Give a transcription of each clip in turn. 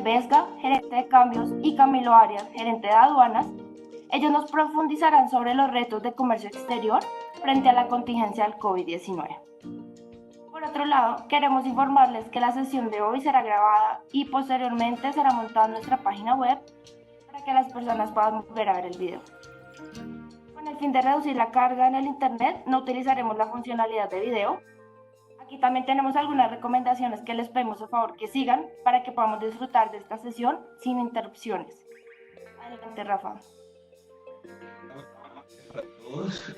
Rafael Vesga, gerente de cambios, y Camilo Arias, gerente de aduanas. Ellos nos profundizarán sobre los retos de comercio exterior frente a la contingencia del COVID-19. Por otro lado, queremos informarles que la sesión de hoy será grabada y posteriormente será montada en nuestra página web para que las personas puedan volver a ver el video. Con el fin de reducir la carga en el internet, no utilizaremos la funcionalidad de video. Aquí también tenemos algunas recomendaciones que les pedimos por favor que sigan para que podamos disfrutar de esta sesión sin interrupciones. Adelante, Rafa. Para todos,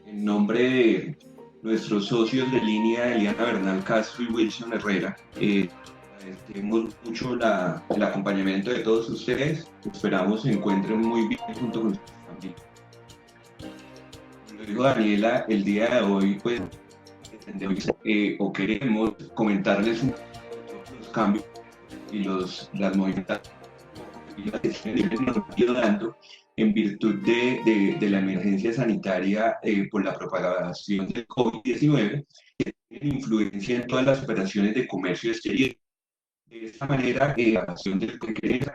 en nombre de nuestros socios de línea, Eliana Bernal Castro y Wilson Herrera, agradecemos mucho el acompañamiento de todos ustedes. Esperamos se encuentren muy bien junto con sus familias. Como dijo Daniela, el día de hoy, pues, queremos comentarles un poco los cambios y las movimientos que nos han ido dando en virtud de la emergencia sanitaria por la propagación del COVID-19, que tiene influencia en todas las operaciones de comercio exterior. De esta manera, la acción del que queremos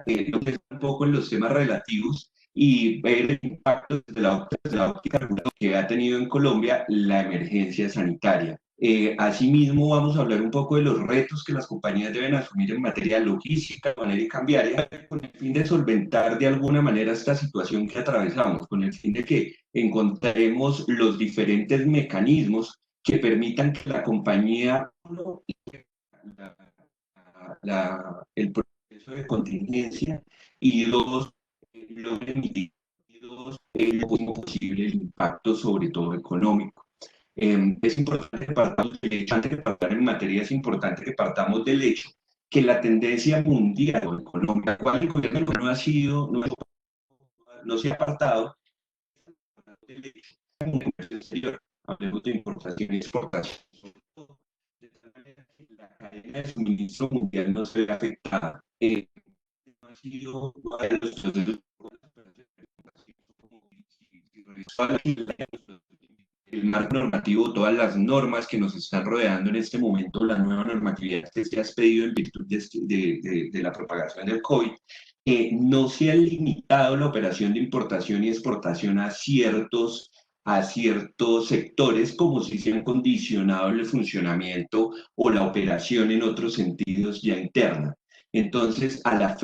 un poco en los temas relativos y ver el impacto desde la óptica que ha tenido en Colombia la emergencia sanitaria. Asimismo, vamos a hablar un poco de los retos que las compañías deben asumir en materia logística, de manera y cambiaria, con el fin de solventar de alguna manera esta situación que atravesamos, con el fin de que encontremos los diferentes mecanismos que permitan que la compañía, el proceso de contingencia, y dos, logre mitigar lo máximo posible el impacto, sobre todo económico. Es importante que partamos del hecho, antes de partir en materia, es importante que partamos del hecho que la tendencia mundial económica, cual el gobierno no ha sido, no se ha apartado del hecho del comercio exterior, hablemos de importación y exportación, de tal manera que la cadena de suministro mundial no se ve afectada. No ha sido de los procesos el marco normativo, todas las normas que nos están rodeando en este momento, la nueva normatividad que se ha expedido en virtud de la propagación del COVID, no se ha limitado la operación de importación y exportación a ciertos sectores, como si se han condicionado el funcionamiento o la operación en otros sentidos ya interna. Entonces, las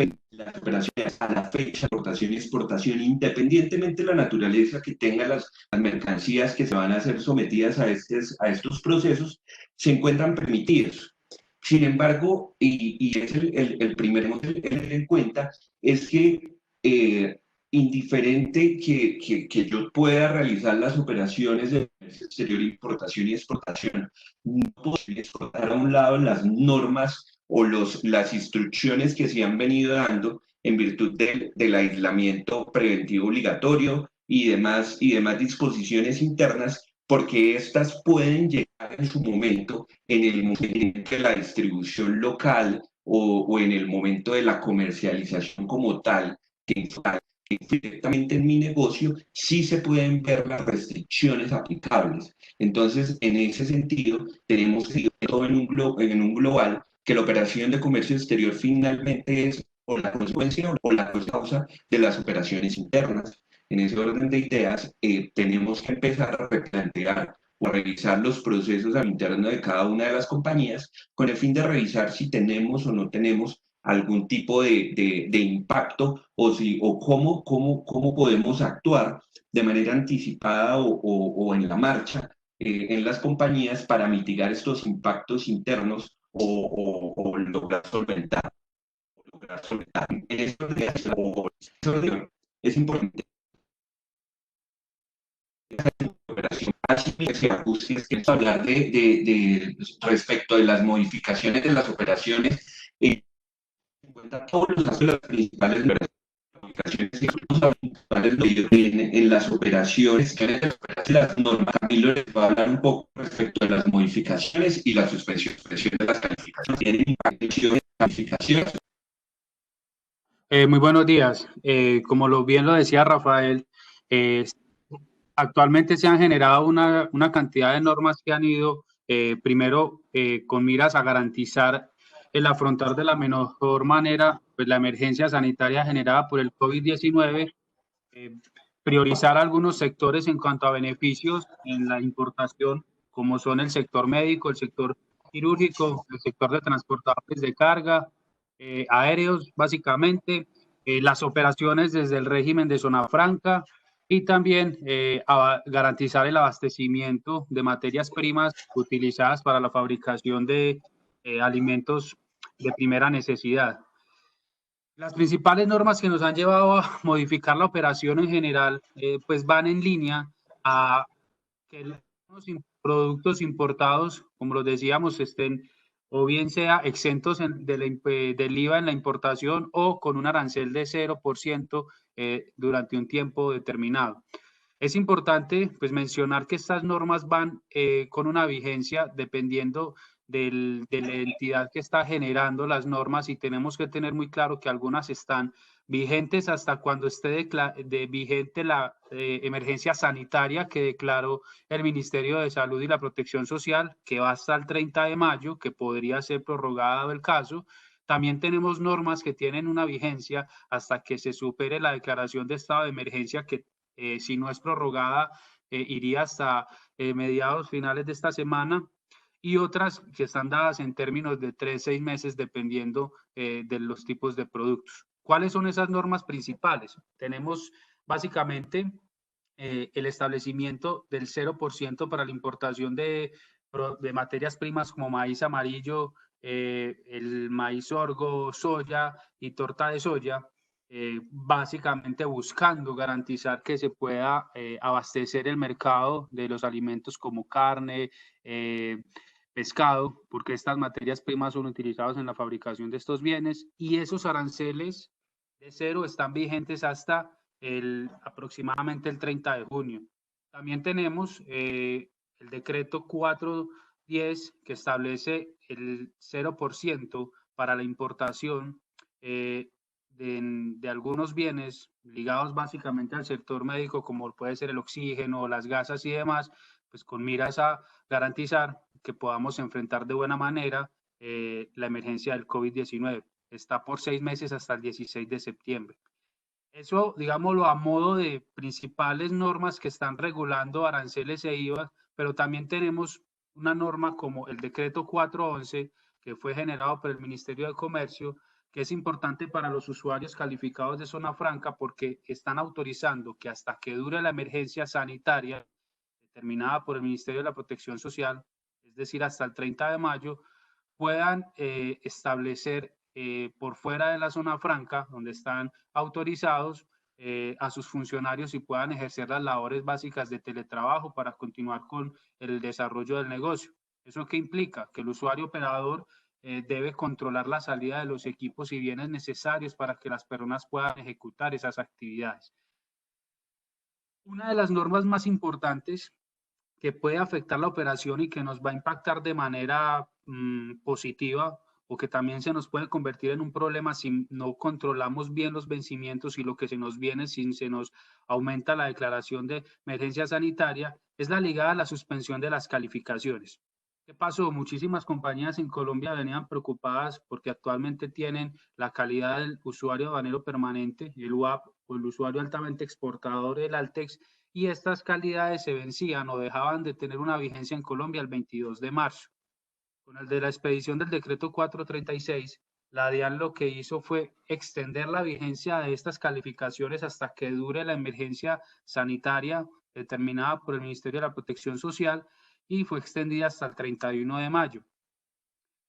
operaciones a la fecha, importación y exportación, independientemente de la naturaleza que tengan las mercancías que se van a ser sometidas a estos procesos, se encuentran permitidos. Sin embargo, y es el primer modelo que tener en cuenta, es que indiferente que yo pueda realizar las operaciones de exterior, importación y exportación, no puedo exportar a un lado las normas o las instrucciones que se han venido dando en virtud del aislamiento preventivo obligatorio y demás disposiciones internas, porque estas pueden llegar en su momento, en el momento de la distribución local o en el momento de la comercialización como tal, que directamente en mi negocio, sí se pueden ver las restricciones aplicables. Entonces, en ese sentido, tenemos que ir todo en un global, que la operación de comercio exterior finalmente es o la consecuencia o la causa de las operaciones internas. En ese orden de ideas, tenemos que empezar a replantear o a revisar los procesos al interno de cada una de las compañías con el fin de revisar si tenemos o no tenemos algún tipo de impacto o cómo podemos actuar de manera anticipada o en la marcha en las compañías para mitigar estos impactos internos o lograr solventar. En esto es importante hablar respecto de las modificaciones de las operaciones en cuenta todos los aspectos principales de en las operaciones, las normas. Camilo les va a hablar un poco respecto de las modificaciones y la suspensión de las calificaciones. ¿Tienen impacto de calificaciones? Muy buenos días. Como bien lo decía Rafael, actualmente se han generado una cantidad de normas que han ido, primero, con miras a garantizar el afrontar de la mejor manera pues, la emergencia sanitaria generada por el COVID-19, priorizar algunos sectores en cuanto a beneficios en la importación, como son el sector médico, el sector quirúrgico, el sector de transportadores de carga, aéreos básicamente, las operaciones desde el régimen de zona franca y también garantizar el abastecimiento de materias primas utilizadas para la fabricación de alimentos de primera necesidad. Las principales normas que nos han llevado a modificar la operación en general, pues van en línea a que los productos importados, como los decíamos, estén o bien sea exentos del IVA en la importación o con un arancel de 0% durante un tiempo determinado. Es importante pues, mencionar que estas normas van con una vigencia dependiendo de la entidad que está generando las normas y tenemos que tener muy claro que algunas están vigentes hasta cuando esté vigente la emergencia sanitaria que declaró el Ministerio de Salud y la Protección Social, que va hasta el 30 de mayo, que podría ser prorrogada dado el caso. También tenemos normas que tienen una vigencia hasta que se supere la declaración de estado de emergencia que si no es prorrogada, iría hasta mediados finales de esta semana, y otras que están dadas en términos de 3-6 meses, dependiendo de los tipos de productos. ¿Cuáles son esas normas principales? Tenemos básicamente el establecimiento del 0% para la importación de materias primas como maíz amarillo, el maíz sorgo, soya y torta de soya, básicamente buscando garantizar que se pueda abastecer el mercado de los alimentos como carne, pescado, porque estas materias primas son utilizadas en la fabricación de estos bienes y esos aranceles de 0 están vigentes hasta aproximadamente el 30 de junio. También tenemos el decreto 410 que establece el 0% para la importación de algunos bienes ligados básicamente al sector médico, como puede ser el oxígeno, las gasas y demás, pues con miras a garantizar que podamos enfrentar de buena manera la emergencia del COVID-19. Está por 6 meses hasta el 16 de septiembre. Eso, digámoslo, a modo de principales normas que están regulando aranceles e IVA, pero también tenemos una norma como el decreto 411, que fue generado por el Ministerio de Comercio, que es importante para los usuarios calificados de zona franca porque están autorizando que hasta que dure la emergencia sanitaria determinada por el Ministerio de la Protección Social, es decir, hasta el 30 de mayo, puedan establecer por fuera de la zona franca, donde están autorizados, a sus funcionarios y puedan ejercer las labores básicas de teletrabajo para continuar con el desarrollo del negocio. ¿Eso qué implica? Que el usuario operador debe controlar la salida de los equipos y bienes necesarios para que las personas puedan ejecutar esas actividades. Una de las normas más importantes que puede afectar la operación y que nos va a impactar de manera positiva o que también se nos puede convertir en un problema si no controlamos bien los vencimientos y lo que se nos viene si se nos aumenta la declaración de emergencia sanitaria, es la ligada a la suspensión de las calificaciones. ¿Qué pasó? Muchísimas compañías en Colombia venían preocupadas porque actualmente tienen la calidad del usuario aduanero permanente, el UAP, o el usuario altamente exportador, el ALTEX, y estas calidades se vencían o dejaban de tener una vigencia en Colombia el 22 de marzo. Con el de la expedición del decreto 436, la DIAN lo que hizo fue extender la vigencia de estas calificaciones hasta que dure la emergencia sanitaria determinada por el Ministerio de la Protección Social y fue extendida hasta el 31 de mayo.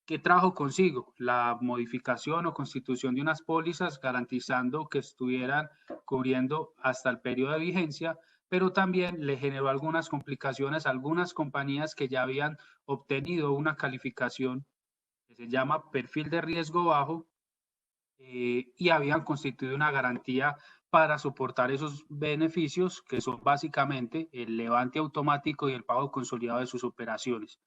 ¿Qué trajo consigo? La modificación o constitución de unas pólizas garantizando que estuvieran cubriendo hasta el periodo de vigencia, pero también le generó algunas complicaciones a algunas compañías que ya habían obtenido una calificación que se llama perfil de riesgo bajo y habían constituido una garantía para soportar esos beneficios que son básicamente el levante automático y el pago consolidado de sus operaciones.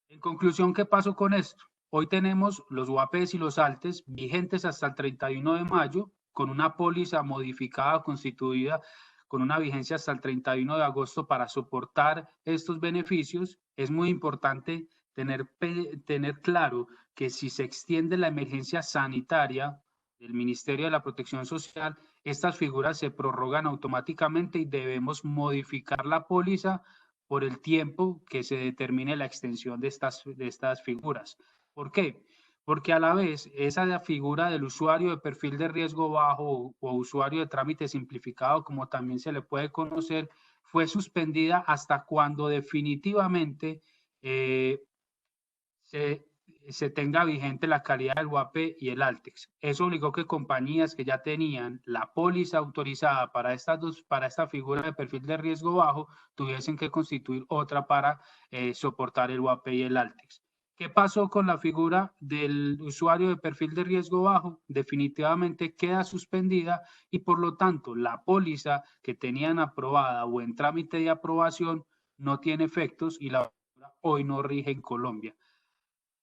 En conclusión, ¿qué pasó con esto? Hoy tenemos los UAPs y los ALTES vigentes hasta el 31 de mayo con una póliza modificada constituida con una vigencia hasta el 31 de agosto para soportar estos beneficios. Es muy importante tener claro que si se extiende la emergencia sanitaria del Ministerio de la Protección Social, estas figuras se prorrogan automáticamente y debemos modificar la póliza por el tiempo que se determine la extensión de estas figuras. ¿Por qué? Porque a la vez esa figura del usuario de perfil de riesgo bajo o usuario de trámite simplificado, como también se le puede conocer, fue suspendida hasta cuando definitivamente se tenga vigente la calidad del UAP y el Altex. Eso obligó que compañías que ya tenían la póliza autorizada para esta figura de perfil de riesgo bajo tuviesen que constituir otra para soportar el UAP y el Altex. ¿Qué pasó con la figura del usuario de perfil de riesgo bajo? Definitivamente queda suspendida y por lo tanto la póliza que tenían aprobada o en trámite de aprobación no tiene efectos y la hoy no rige en Colombia.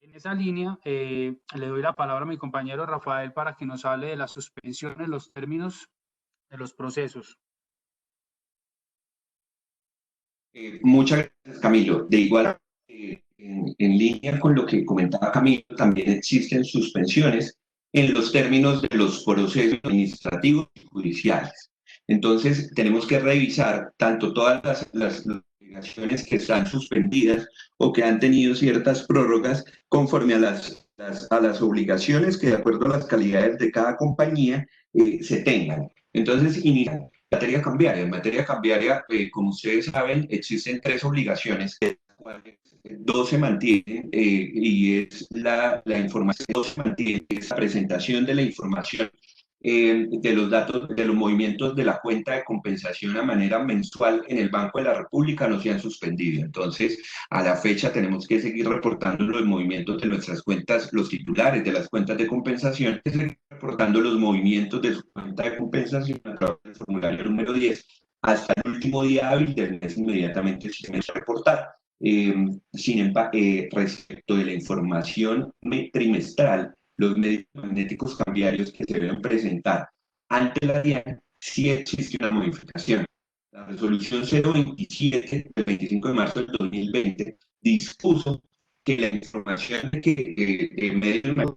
En esa línea, le doy la palabra a mi compañero Rafael para que nos hable de las suspensiones, los términos de los procesos. Muchas gracias, Camilo. De igual en línea con lo que comentaba Camilo, también existen suspensiones en los términos de los procesos administrativos y judiciales. Entonces, tenemos que revisar tanto todas las obligaciones que están suspendidas o que han tenido ciertas prórrogas conforme a las obligaciones que, de acuerdo a las calidades de cada compañía, se tengan. Entonces, inicia materia cambiaria. En materia cambiaria, como ustedes saben, existen 3 obligaciones, de las cuales 2 se mantienen y es la información, 2 se mantiene, es la presentación de la información de los datos, de los movimientos de la cuenta de compensación a manera mensual en el Banco de la República no se han suspendido. Entonces, a la fecha tenemos que seguir reportando los movimientos de nuestras cuentas, los titulares de las cuentas de compensación, que seguir reportando los movimientos de su cuenta de compensación a través del formulario número 10 hasta el último día hábil del mes inmediatamente se comienza a reportar. Respecto de la información trimestral, los medios magnéticos cambiarios que se deben presentar ante la DIAN, sí existe una modificación. La resolución 027 del 25 de marzo del 2020 dispuso que la información que medios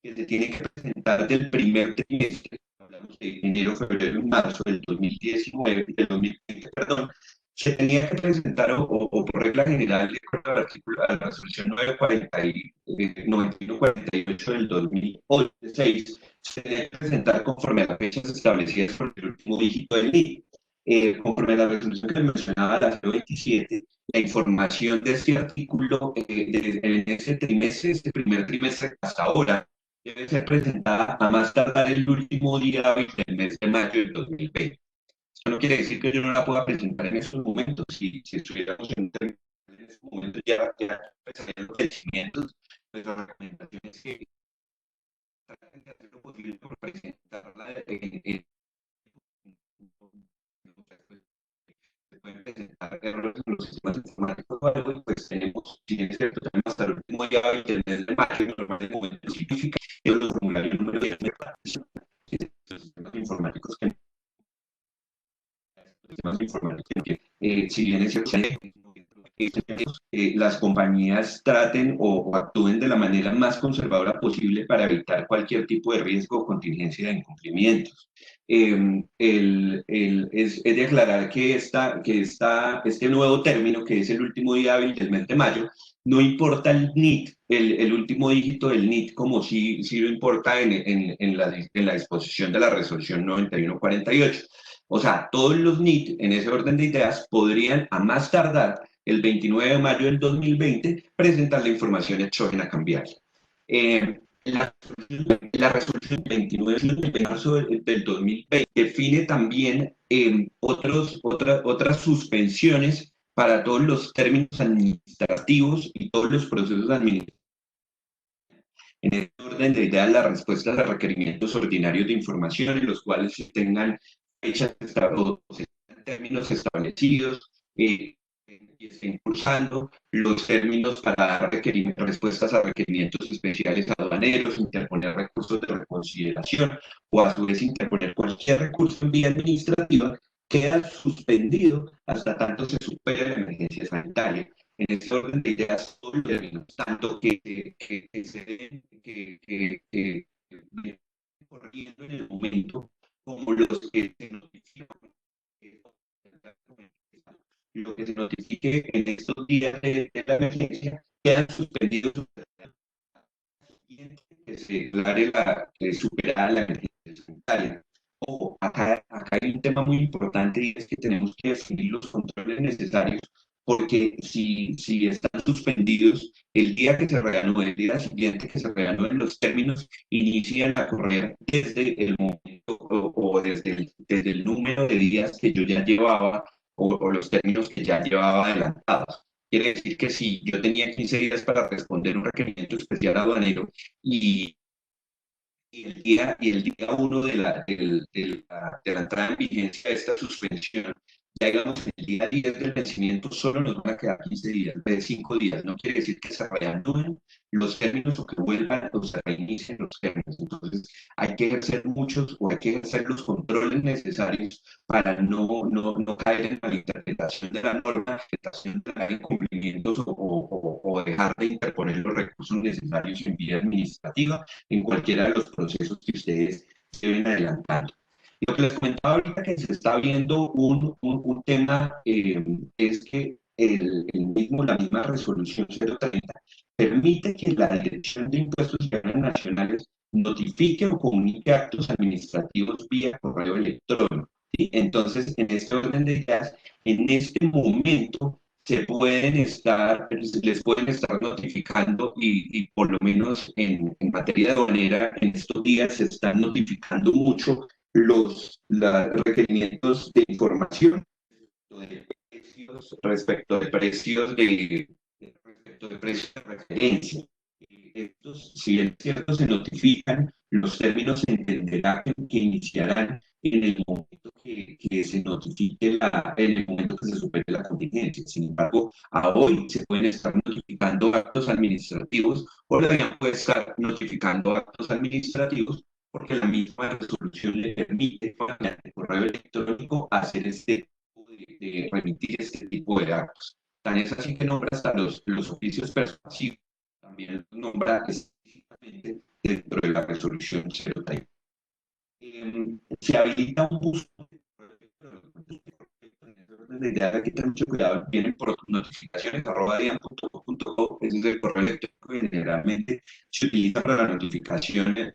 que se tiene que presentar del primer trimestre, hablamos de enero, febrero y marzo del 2019, del 2020, perdón, se tenía que presentar, o por regla general, de acuerdo a la resolución 9148 del 2006, se tenía que presentar conforme a las fechas establecidas por el último dígito del NIT. Conforme a la resolución que mencionaba, la 027, la información de este artículo en ese trimestre, este primer trimestre hasta ahora, debe ser presentada a más tardar el último día hábil del mes de mayo del 2020. Eso no quiere decir que yo no la pueda presentar en estos momentos. Si estuviéramos en estos momentos ya empezarían los vencimientos, pues las recomendaciones que traten de hacer lo posible por presentarla se pueden presentar errores en los sistemas informáticos o algo, y pues tenemos, si bien es cierto, también hasta el último día hábil del mes de mayo, normalmente significa que los formularios número 10 de los sistemas informáticos que si bien es cierto, las compañías traten o actúen de la manera más conservadora posible para evitar cualquier tipo de riesgo o contingencia de incumplimientos. Es de aclarar que este nuevo término, que es el último día hábil del mes de mayo, no importa el NIT, el último dígito del NIT, como sí lo importa en la disposición de la resolución 9148. O sea, todos los NIT, en ese orden de ideas, podrían, a más tardar, el 29 de mayo del 2020, presentar la información exógena cambiaria. La resolución 29 de marzo del 2020 define también otras suspensiones para todos los términos administrativos y todos los procesos administrativos. En ese orden de ideas, las respuestas a requerimientos ordinarios de información en los cuales se tengan fechas o términos establecidos y estén cursando los términos para dar respuestas a requerimientos especiales aduaneros, interponer recursos de reconsideración o a su vez interponer cualquier recurso en vía administrativa, queda suspendido hasta tanto se supere la emergencia sanitaria. en este orden de ideas, todos los términos, tanto que se deben, que vienen corriendo en el momento, como los que se notifican, lo que se notifique en estos días de la emergencia, quedan suspendidos que se logre superar la emergencia sanitaria. Ojo, acá hay un tema muy importante y es que tenemos que definir los controles necesarios porque si están suspendidos, el día que se reanude, el día siguiente que se reanuden los términos, inician a correr desde el momento o desde el número de días que yo ya llevaba o los términos que ya llevaba adelantados. Quiere decir que si yo tenía 15 días para responder un requerimiento especial aduanero y el día 1 de la entrada en vigencia de esta suspensión, ya digamos, el día 10 del vencimiento solo nos van a quedar 15 días, de 5 días. No quiere decir que se reanuden los términos o que vuelvan o se reinicien los términos. Entonces, hay que ejercer muchos o hay que ejercer los controles necesarios para no caer en la interpretación de la norma, interpretación de incumplimientos o dejar de interponer los recursos necesarios en vía administrativa en cualquiera de los procesos que ustedes se ven adelantando. Y lo que les comentaba ahorita que se está viendo un tema es que la misma resolución 030 permite que la Dirección de Impuestos y Bienes Nacionales notifique o comunique actos administrativos vía correo electrónico. ¿Sí? Entonces, en este orden de ideas, en este momento les pueden estar notificando y por lo menos en materia de aduanera, en estos días se están notificando mucho los requerimientos de información respecto de precios de referencia. Estos, si es cierto, se notifican, los términos se entenderá que iniciarán en el momento que se notifique, en el momento que se supere la contingencia. Sin embargo, a hoy se pueden estar notificando actos administrativos o la puede estar notificando actos administrativos porque la misma resolución le permite, mediante correo electrónico, hacer de remitir este tipo de actos. Tan es así que nombra hasta los oficios persuasivos, también los nombra específicamente dentro de la resolución 030. Se habilita un buzón de idea de que tener mucho cuidado, vienen por notificaciones @dian.gov.co, ese es el correo electrónico y generalmente se utiliza para las notificaciones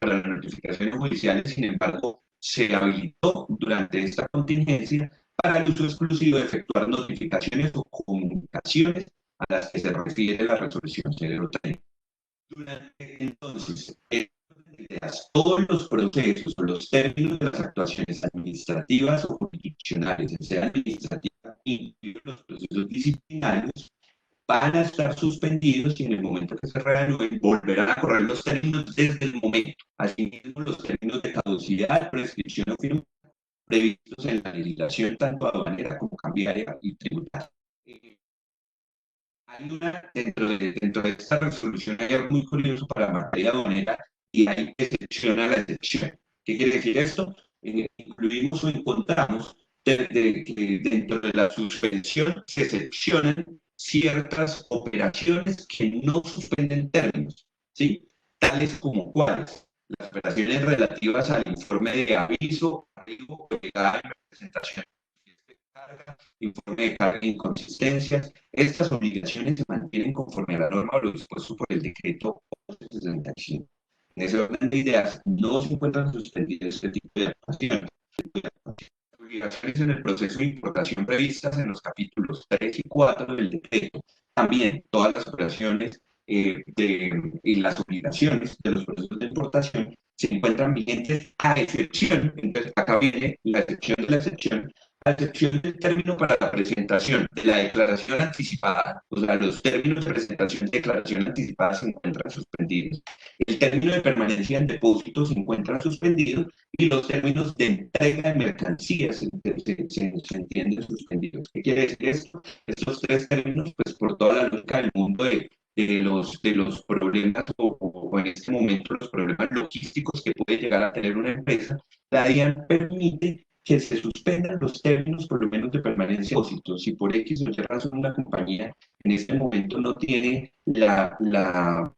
judiciales. Sin embargo, se habilitó durante esta contingencia para el uso exclusivo de efectuar notificaciones o comunicaciones a las que se refiere la resolución 030. Entonces, todos los procesos o los términos de las actuaciones administrativas o jurisdiccionales, sea administrativa, incluidos los procesos disciplinarios, van a estar suspendidos y en el momento que se reanuden volverán a correr los términos desde el momento. Asimismo, los términos de caducidad, prescripción o firma previstos en la legislación tanto aduanera como cambiaria y tributaria. Dentro de esta resolución hay algo muy curioso para la materia aduanera y hay excepción a la excepción. ¿Qué quiere decir esto? Incluimos o encontramos que dentro de la suspensión se excepcionan ciertas operaciones que no suspenden términos, ¿sí? Tales como cuáles. Las operaciones relativas al informe de aviso, arribo, llegada y presentación, informe de carga e inconsistencias. Estas obligaciones se mantienen conforme a la norma o lo dispuesto por el decreto 1165. En ese orden de ideas, no se encuentran suspendidas este tipo de actuaciones. Obligaciones en el proceso de importación previstas en los capítulos 3 y 4 del decreto. También todas las operaciones y las obligaciones de los procesos de importación se encuentran vigentes a excepción, entonces acá viene la excepción de la excepción, a excepción del término para la presentación de la declaración anticipada. O sea, los términos de presentación y declaración anticipada se encuentran suspendidos. El término de permanencia en depósito se encuentra suspendido y los términos de entrega de mercancías se entienden suspendidos. ¿Qué quiere decir esto? Estos tres términos, pues por toda la lógica del mundo de los problemas o en este momento los problemas logísticos que puede llegar a tener una empresa, la DIAN permite que se suspendan los términos por lo menos de permanencia de depósitos. Si por X o Y razón una compañía en este momento no tiene la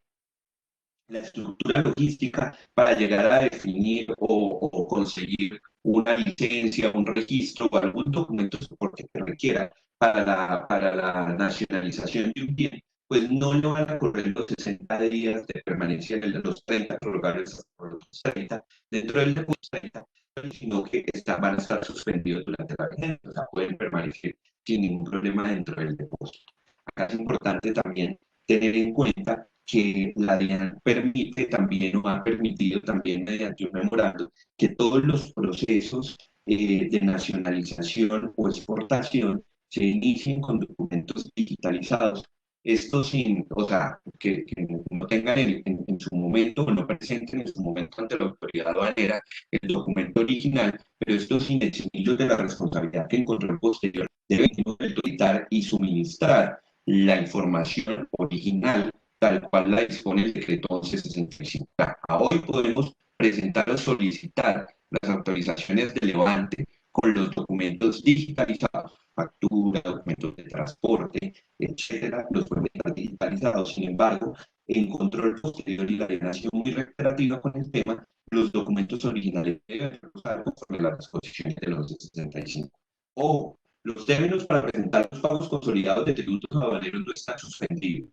estructura logística para llegar a definir o conseguir una licencia, un registro o algún documento de soporte que requiera para la nacionalización de un bien, pues no le van a correr los 60 días de permanencia en los 30, prorrogables por los 30, dentro del depósito 30, sino que van a estar suspendidos durante la vigencia, o sea, pueden permanecer sin ningún problema dentro del depósito. Acá es importante también tener en cuenta que la DIAN permite también o ha permitido también mediante un memorando que todos los procesos de nacionalización o exportación se inicien con documentos digitalizados. Esto sin, o sea, que no tengan en su momento o no presenten en su momento ante la autoridad aduanera el documento original, pero esto sin eximilos de la responsabilidad que en control posterior deben autorizar y suministrar la información original tal cual la dispone el decreto 1165. A hoy podemos presentar o solicitar las autorizaciones de levante con los documentos digitalizados, factura, documentos de transporte, etcétera, los pueden estar digitalizados. Sin embargo, en control posterior y la nación muy reiterativa con el tema, los documentos originales deben usar conforme las disposiciones de los 65. O los términos para presentar los pagos consolidados de tributos aduaneros no están suspendidos.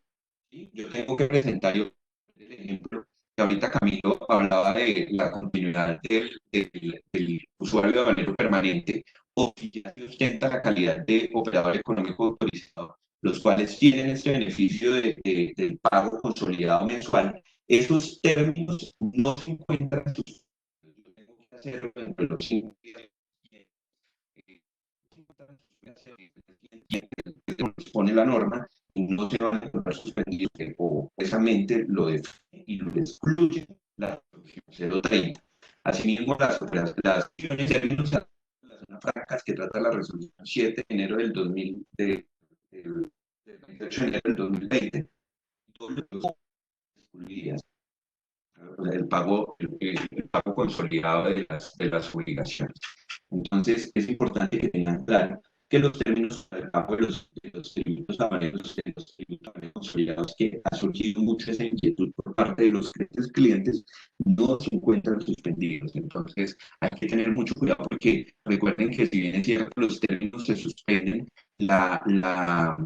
¿Sí? Yo tengo que presentar el ejemplo que ahorita Camilo hablaba de la continuidad del usuario aduanero permanente o si ya se ostenta la calidad de operador económico autorizado, los cuales tienen este beneficio del pago consolidado mensual. Esos términos no se encuentran suspendidos. Yo tengo que hacerlo dentro de los 5 días que pone la norma y no se van a encontrar suspendidos o precisamente lo define y lo excluye la resolución 030. Asimismo, las acciones de términos de las zonas francas que trata la resolución 7 de enero del 28 de enero del 2020, todos los excluidas el pago consolidado de las obligaciones. Entonces, es importante que tengan claro que los términos para el pago de los tributos aduaneros, de los tributos aduaneros consolidados, que ha surgido mucho esa inquietud por parte de los clientes, no se encuentran suspendidos. Entonces, hay que tener mucho cuidado porque recuerden que si bien es cierto los términos se suspenden, las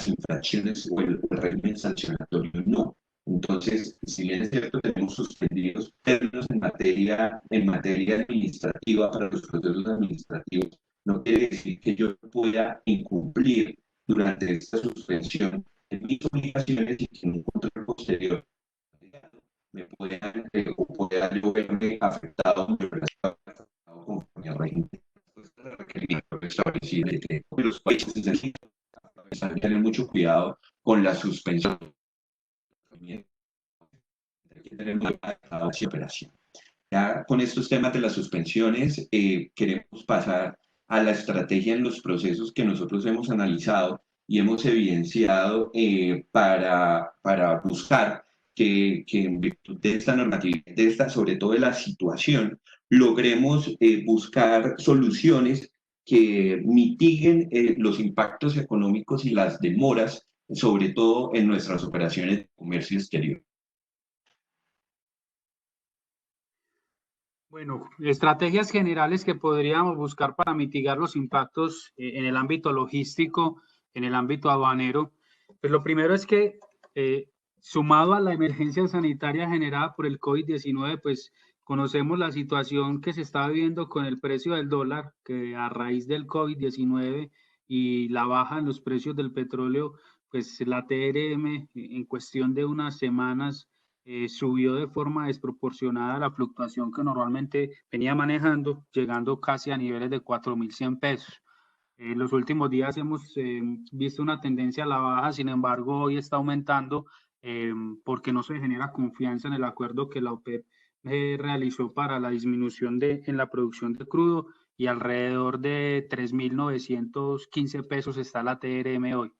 infracciones o el régimen sancionatorio no. Entonces, si bien es cierto, tenemos suspendidos términos en materia administrativa para los procesos administrativos, no quiere decir que yo pueda incumplir durante esta suspensión en mis obligaciones y que en un control posterior me puedan o pueda yo verme afectado conforme al régimen requerimiento establecido en el decreto. Los países necesitan tener mucho cuidado con la suspensión. Hay que tener muy cuidado con operación. Ya con estos temas de las suspensiones, queremos pasar a la estrategia en los procesos que nosotros hemos analizado y hemos evidenciado para buscar que en virtud de esta normatividad, de esta, sobre todo de la situación, logremos buscar soluciones que mitiguen los impactos económicos y las demoras, sobre todo en nuestras operaciones de comercio exterior. Bueno, estrategias generales que podríamos buscar para mitigar los impactos en el ámbito logístico, en el ámbito aduanero. Pues lo primero es que, sumado a la emergencia sanitaria generada por el COVID-19, pues conocemos la situación que se está viviendo con el precio del dólar, que a raíz del COVID-19 y la baja en los precios del petróleo, pues la TRM en cuestión de unas semanas subió de forma desproporcionada la fluctuación que normalmente venía manejando, llegando casi a niveles de 4.100 pesos. En los últimos días hemos visto una tendencia a la baja, sin embargo, hoy está aumentando porque no se genera confianza en el acuerdo que la OPEP realizó para la disminución en la producción de crudo y alrededor de 3.915 pesos está la TRM hoy.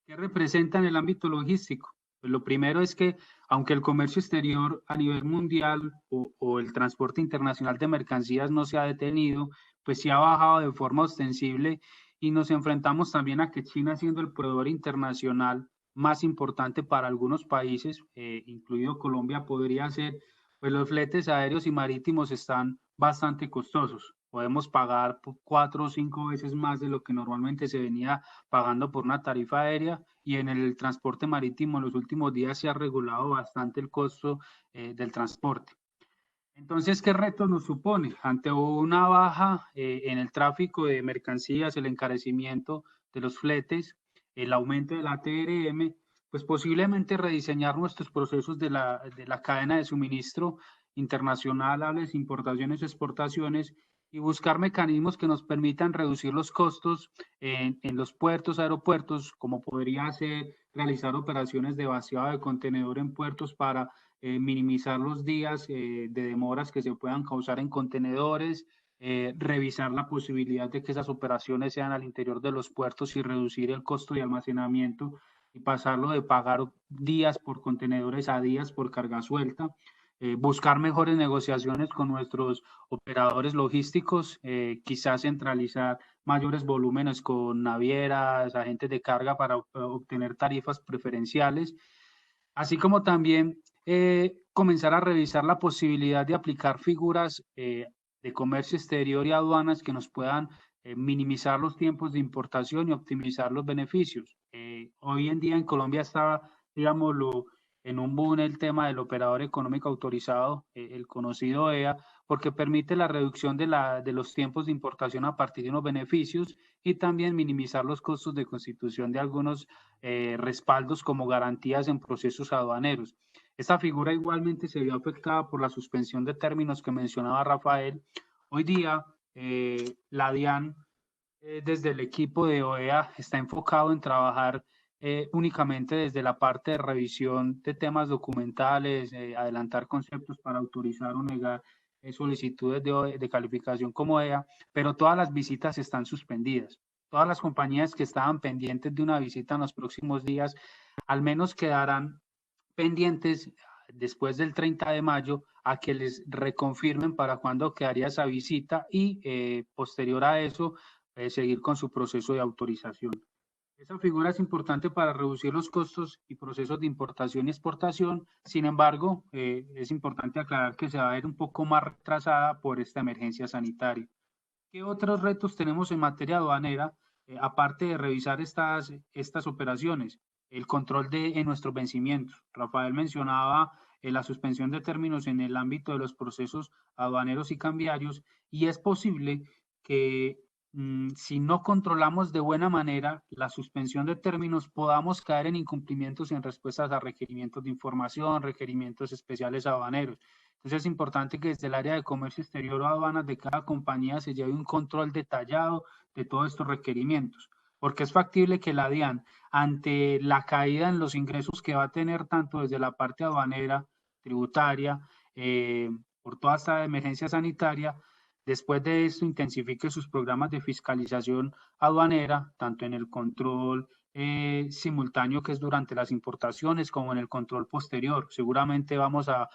¿Qué representa en el ámbito logístico? Pues lo primero es que, aunque el comercio exterior a nivel mundial o el transporte internacional de mercancías no se ha detenido, pues sí ha bajado de forma ostensible y nos enfrentamos también a que China, siendo el proveedor internacional más importante para algunos países, incluido Colombia, podría ser, pues los fletes aéreos y marítimos están bastante costosos. Podemos pagar 4 o 5 veces más de lo que normalmente se venía pagando por una tarifa aérea, y en el transporte marítimo en los últimos días se ha regulado bastante el costo del transporte. Entonces, ¿qué retos nos supone? Ante una baja en el tráfico de mercancías, el encarecimiento de los fletes, el aumento de la TRM, pues posiblemente rediseñar nuestros procesos de la cadena de suministro internacional, hables, importaciones, exportaciones, y buscar mecanismos que nos permitan reducir los costos en los puertos, aeropuertos, como podría ser realizar operaciones de vaciado de contenedor en puertos para minimizar los días de demoras que se puedan causar en contenedores, revisar la posibilidad de que esas operaciones sean al interior de los puertos y reducir el costo de almacenamiento y pasarlo de pagar días por contenedores a días por carga suelta. Buscar mejores negociaciones con nuestros operadores logísticos, quizás centralizar mayores volúmenes con navieras, agentes de carga para obtener tarifas preferenciales, así como también comenzar a revisar la posibilidad de aplicar figuras de comercio exterior y aduanas que nos puedan minimizar los tiempos de importación y optimizar los beneficios. Hoy en día en Colombia está, digámoslo, en un boom el tema del operador económico autorizado, el conocido EA, porque permite la reducción de los tiempos de importación a partir de unos beneficios y también minimizar los costos de constitución de algunos respaldos como garantías en procesos aduaneros. Esta figura igualmente se vio afectada por la suspensión de términos que mencionaba Rafael. Hoy día, la DIAN, desde el equipo de OEA, está enfocado en trabajar únicamente desde la parte de revisión de temas documentales, adelantar conceptos para autorizar o negar solicitudes de calificación como OEA, pero todas las visitas están suspendidas. Todas las compañías que estaban pendientes de una visita en los próximos días, al menos quedarán pendientes después del 30 de mayo a que les reconfirmen para cuándo quedaría esa visita y posterior a eso seguir con su proceso de autorización. Esa figura es importante para reducir los costos y procesos de importación y exportación. Sin embargo, es importante aclarar que se va a ver un poco más retrasada por esta emergencia sanitaria. ¿Qué otros retos tenemos en materia aduanera, aparte de revisar estas operaciones? El control en nuestros vencimientos. Rafael mencionaba la suspensión de términos en el ámbito de los procesos aduaneros y cambiarios, y es posible que si no controlamos de buena manera la suspensión de términos, podamos caer en incumplimientos en respuestas a requerimientos de información, requerimientos especiales aduaneros. Entonces es importante que desde el área de comercio exterior o aduanas de cada compañía se lleve un control detallado de todos estos requerimientos, porque es factible que la DIAN, ante la caída en los ingresos que va a tener tanto desde la parte aduanera, tributaria, por toda esta emergencia sanitaria, después de esto intensifique sus programas de fiscalización aduanera, tanto en el control simultáneo que es durante las importaciones como en el control posterior. Seguramente vamos a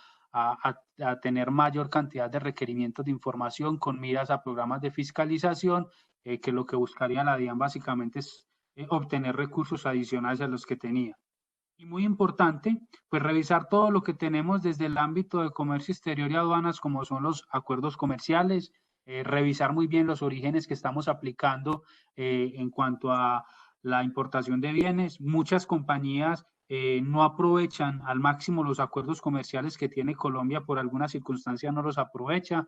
tener mayor cantidad de requerimientos de información con miras a programas de fiscalización, que lo que buscaría la DIAN básicamente es obtener recursos adicionales a los que tenía. Y muy importante, pues revisar todo lo que tenemos desde el ámbito de comercio exterior y aduanas, como son los acuerdos comerciales, revisar muy bien los orígenes que estamos aplicando en cuanto a la importación de bienes. Muchas compañías no aprovechan al máximo los acuerdos comerciales que tiene Colombia, por alguna circunstancia no los aprovecha.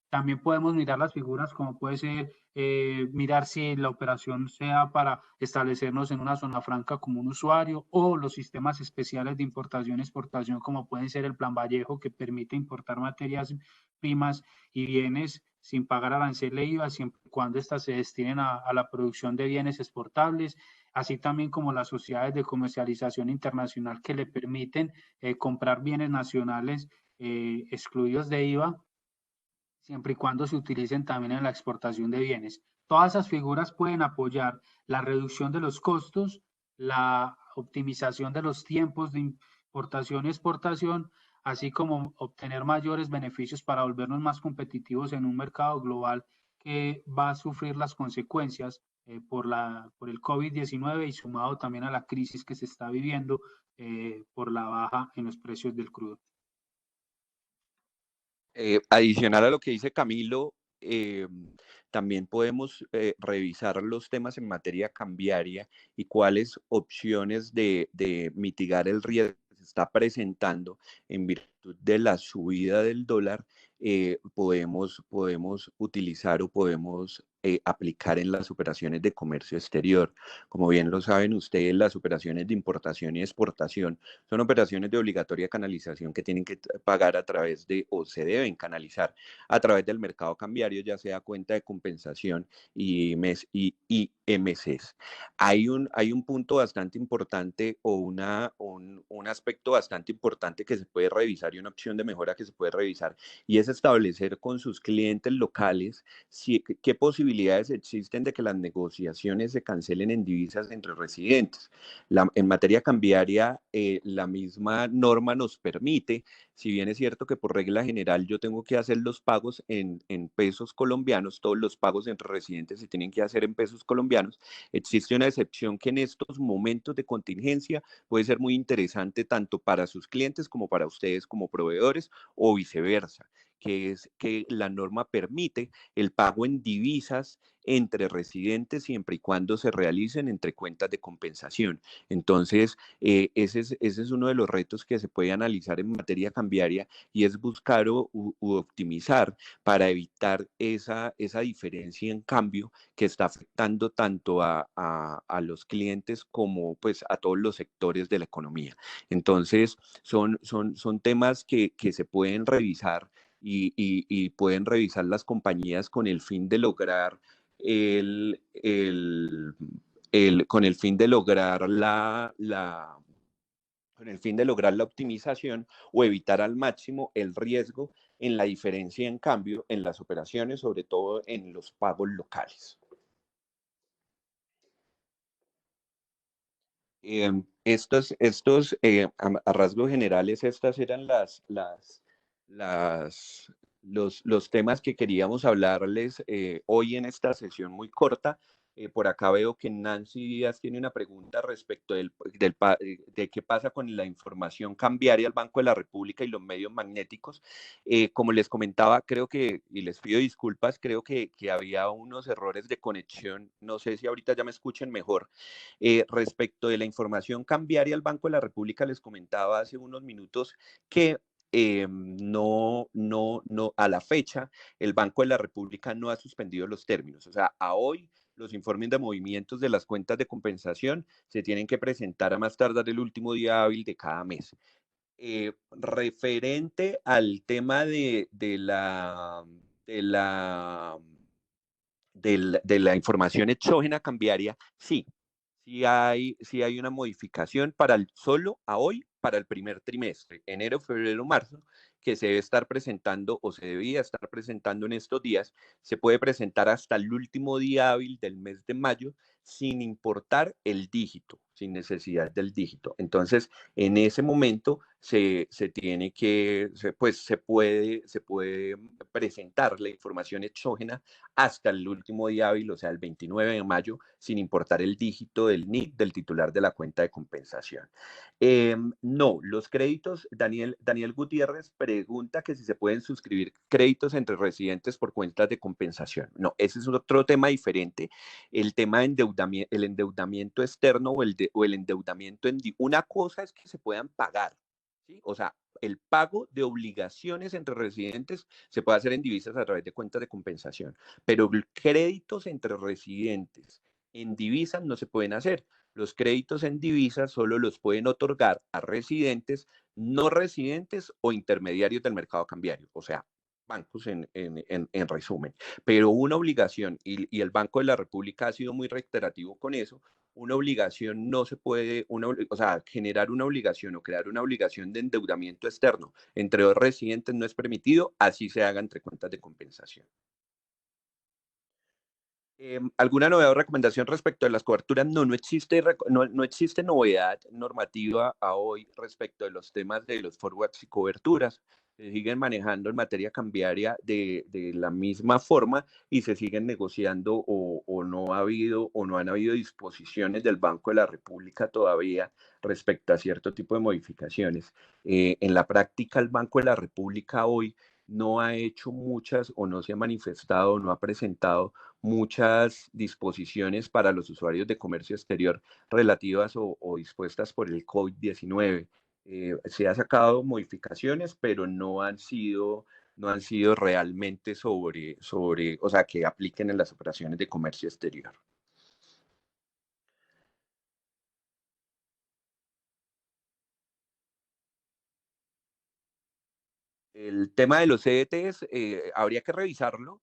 También podemos mirar las figuras como puede ser mirar si la operación sea para establecernos en una zona franca como un usuario, o los sistemas especiales de importación y exportación como pueden ser el Plan Vallejo, que permite importar materias primas y bienes sin pagar arancel e IVA, siempre y cuando éstas se destinen a la producción de bienes exportables, así también como las sociedades de comercialización internacional que le permiten comprar bienes nacionales excluidos de IVA, siempre y cuando se utilicen también en la exportación de bienes. Todas esas figuras pueden apoyar la reducción de los costos, la optimización de los tiempos de importación y exportación, así como obtener mayores beneficios para volvernos más competitivos en un mercado global que va a sufrir las consecuencias por el COVID-19 y sumado también a la crisis que se está viviendo por la baja en los precios del crudo. Adicional a lo que dice Camilo, también podemos revisar los temas en materia cambiaria y cuáles opciones de mitigar el riesgo que se está presentando en virtud de la subida del dólar podemos utilizar o podemos aplicar en las operaciones de comercio exterior. Como bien lo saben ustedes, las operaciones de importación y exportación son operaciones de obligatoria canalización que tienen que pagar a través de, o se deben canalizar a través del mercado cambiario, ya sea cuenta de compensación y IMCs. Hay un punto bastante importante o un aspecto bastante importante que se puede revisar y una opción de mejora que se puede revisar, y es establecer con sus clientes locales qué posibilidades existen de que las negociaciones se cancelen en divisas entre residentes. En materia cambiaria, la misma norma nos permite, si bien es cierto que por regla general yo tengo que hacer los pagos en pesos colombianos, todos los pagos entre residentes se tienen que hacer en pesos colombianos, existe una excepción que en estos momentos de contingencia puede ser muy interesante tanto para sus clientes como para ustedes como proveedores o viceversa, que es que la norma permite el pago en divisas entre residentes siempre y cuando se realicen entre cuentas de compensación. Entonces, ese es uno de los retos que se puede analizar en materia cambiaria y es buscar u optimizar para evitar esa diferencia en cambio que está afectando tanto a los clientes como pues a todos los sectores de la economía. Entonces, son temas que se pueden revisar y pueden revisar las compañías con el fin de lograr con el fin de lograr con el fin de lograr la optimización o evitar al máximo el riesgo en la diferencia en cambio en las operaciones, sobre todo en los pagos locales. A rasgos generales, estas eran los temas que queríamos hablarles hoy en esta sesión muy corta. Por acá veo que Nancy Díaz tiene una pregunta respecto de qué pasa con la información cambiaria al Banco de la República y los medios magnéticos. Como les comentaba, creo que, y les pido disculpas, creo que había unos errores de conexión. No sé si ahorita ya me escuchen mejor. Respecto de la información cambiaria al Banco de la República, les comentaba hace unos minutos que a la fecha, el Banco de la República no ha suspendido los términos. O sea, a hoy los informes de movimientos de las cuentas de compensación se tienen que presentar a más tardar el último día hábil de cada mes. Referente al tema de la información exógena cambiaria, sí hay una modificación solo a hoy, para el primer trimestre, enero, febrero, marzo, que se debe estar presentando o se debía estar presentando en estos días. Se puede presentar hasta el último día hábil del mes de mayo, sin importar el dígito, sin necesidad del dígito. Entonces, en ese momento se puede presentar la información exógena hasta el último día hábil, o sea, el 29 de mayo, sin importar el dígito del NIC del titular de la cuenta de compensación. No, los créditos, Daniel Gutiérrez pregunta que si se pueden suscribir créditos entre residentes por cuentas de compensación. No, ese es otro tema diferente. El tema de el endeudamiento externo o el endeudamiento una cosa es que se puedan pagar, ¿sí? O sea, el pago de obligaciones entre residentes se puede hacer en divisas a través de cuentas de compensación, pero créditos entre residentes en divisas no se pueden hacer. Los créditos en divisas solo los pueden otorgar a residentes, no residentes o intermediarios del mercado cambiario, o sea, bancos en resumen. Pero una obligación, y el Banco de la República ha sido muy reiterativo con eso, una obligación no se puede, o sea, generar una obligación o crear una obligación de endeudamiento externo entre dos residentes no es permitido, así se haga entre cuentas de compensación. ¿Alguna novedad o recomendación respecto de las coberturas? No, no existe novedad normativa a hoy respecto de los temas de los forwards y coberturas. Se siguen manejando en materia cambiaria de la misma forma y se siguen negociando o no ha habido o no han habido disposiciones del Banco de la República todavía respecto a cierto tipo de modificaciones. En la práctica, el Banco de la República hoy no ha hecho muchas o no se ha manifestado, no ha presentado muchas disposiciones para los usuarios de comercio exterior relativas o dispuestas por el COVID-19. Se ha sacado modificaciones, pero no han sido realmente o sea, que apliquen en las operaciones de comercio exterior. El tema de los CDTs habría que revisarlo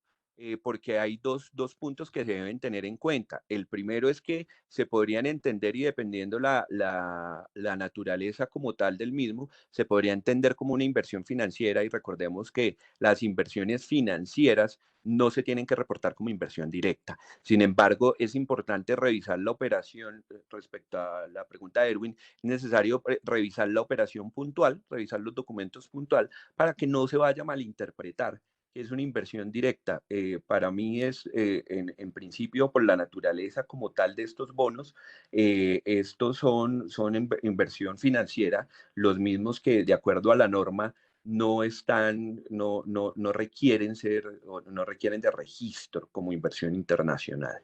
porque hay dos puntos que se deben tener en cuenta. El primero es que se podrían entender y dependiendo la naturaleza como tal del mismo, se podría entender como una inversión financiera y recordemos que las inversiones financieras no se tienen que reportar como inversión directa. Sin embargo, es importante revisar la operación respecto a la pregunta de Erwin, es necesario revisar la operación puntual, revisar los documentos puntual para que no se vaya a malinterpretar que es una inversión directa. Para mí es, en principio, por la naturaleza como tal de estos bonos, estos son inversión financiera, los mismos que de acuerdo a la norma no requieren ser, no requieren de registro como inversión internacional.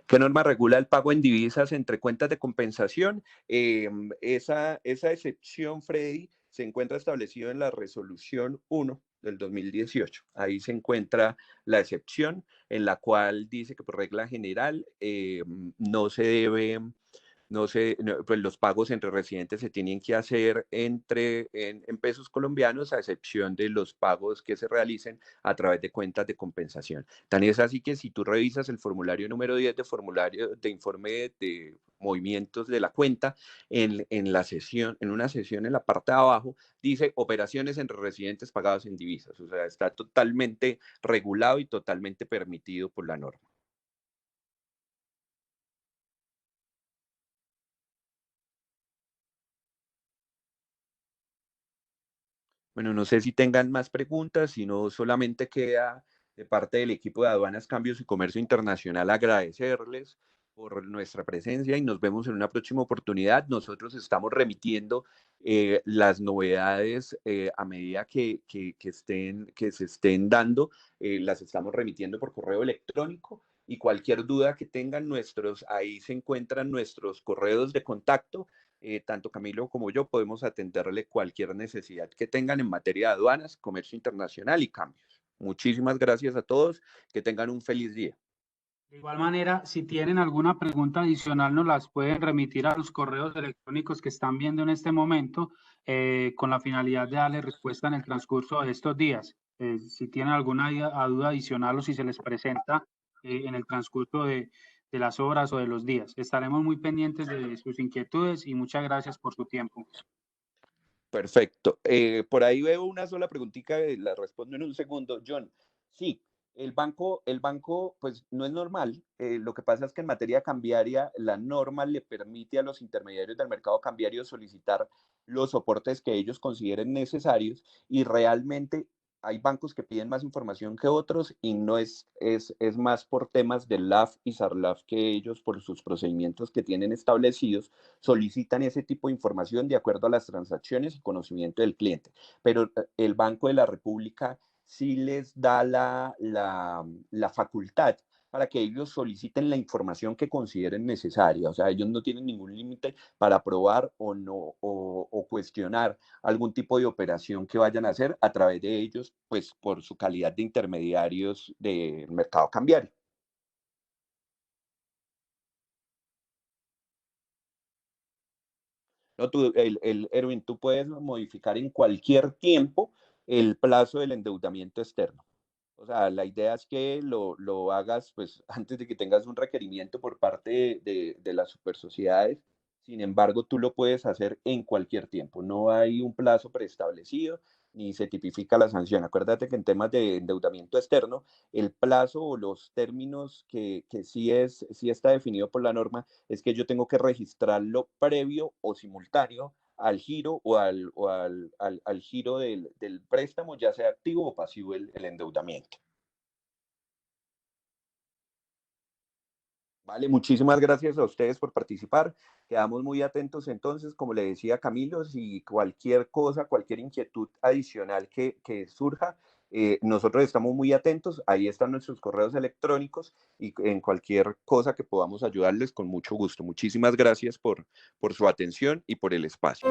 ¿Qué norma regula el pago en divisas entre cuentas de compensación? Esa excepción, Freddy, se encuentra establecido en la resolución 1 del 2018. Ahí se encuentra la excepción en la cual dice que por regla general no se debe no sé, pues los pagos entre residentes se tienen que hacer en pesos colombianos, a excepción de los pagos que se realicen a través de cuentas de compensación. Tan es así que si tú revisas el formulario número 10 de formulario de informe de movimientos de la cuenta, en una sesión en la parte de abajo, dice operaciones entre residentes pagados en divisas. O sea, está totalmente regulado y totalmente permitido por la norma. Bueno, no sé si tengan más preguntas, sino solamente queda de parte del equipo de Aduanas, Cambios y Comercio Internacional agradecerles por nuestra presencia y nos vemos en una próxima oportunidad. Nosotros estamos remitiendo las novedades a medida que se estén dando, las estamos remitiendo por correo electrónico y cualquier duda que tengan ahí se encuentran nuestros correos de contacto tanto Camilo como yo podemos atenderle cualquier necesidad que tengan en materia de aduanas, comercio internacional y cambios. Muchísimas gracias a todos, que tengan un feliz día. De igual manera, si tienen alguna pregunta adicional, nos las pueden remitir a los correos electrónicos que están viendo en este momento, con la finalidad de darle respuesta en el transcurso de estos días. Si tienen alguna duda adicional o si se les presenta en el transcurso de las horas o de los días, estaremos muy pendientes de sus inquietudes y muchas gracias por su tiempo. Perfecto. Por ahí veo una sola preguntita, la respondo en un segundo. John, sí, el banco, pues no es normal. Lo que pasa es que en materia cambiaria, la norma le permite a los intermediarios del mercado cambiario solicitar los soportes que ellos consideren necesarios y realmente hay bancos que piden más información que otros y no es más por temas de LAF y SARLAF que ellos, por sus procedimientos que tienen establecidos, solicitan ese tipo de información de acuerdo a las transacciones y conocimiento del cliente. Pero el Banco de la República sí les da la facultad para que ellos soliciten la información que consideren necesaria. O sea, ellos no tienen ningún límite para aprobar o no, o cuestionar algún tipo de operación que vayan a hacer a través de ellos, pues por su calidad de intermediarios del mercado cambiario. No, Erwin, tú puedes modificar en cualquier tiempo el plazo del endeudamiento externo. O sea, la idea es que lo hagas pues antes de que tengas un requerimiento por parte de las super sociedades, Sin embargo, tú lo puedes hacer en cualquier tiempo. No hay un plazo preestablecido ni se tipifica la sanción. Acuérdate que en temas de endeudamiento externo, el plazo o los términos que sí está definido por la norma es que yo tengo que registrarlo previo o simultáneo al giro al giro del préstamo, ya sea activo o pasivo el endeudamiento. Vale, muchísimas gracias a ustedes por participar. Quedamos muy atentos entonces, como le decía Camilo, si cualquier cosa, cualquier inquietud adicional que surja, nosotros estamos muy atentos. Ahí están nuestros correos electrónicos y en cualquier cosa que podamos ayudarles con mucho gusto. Muchísimas gracias por su atención y por el espacio.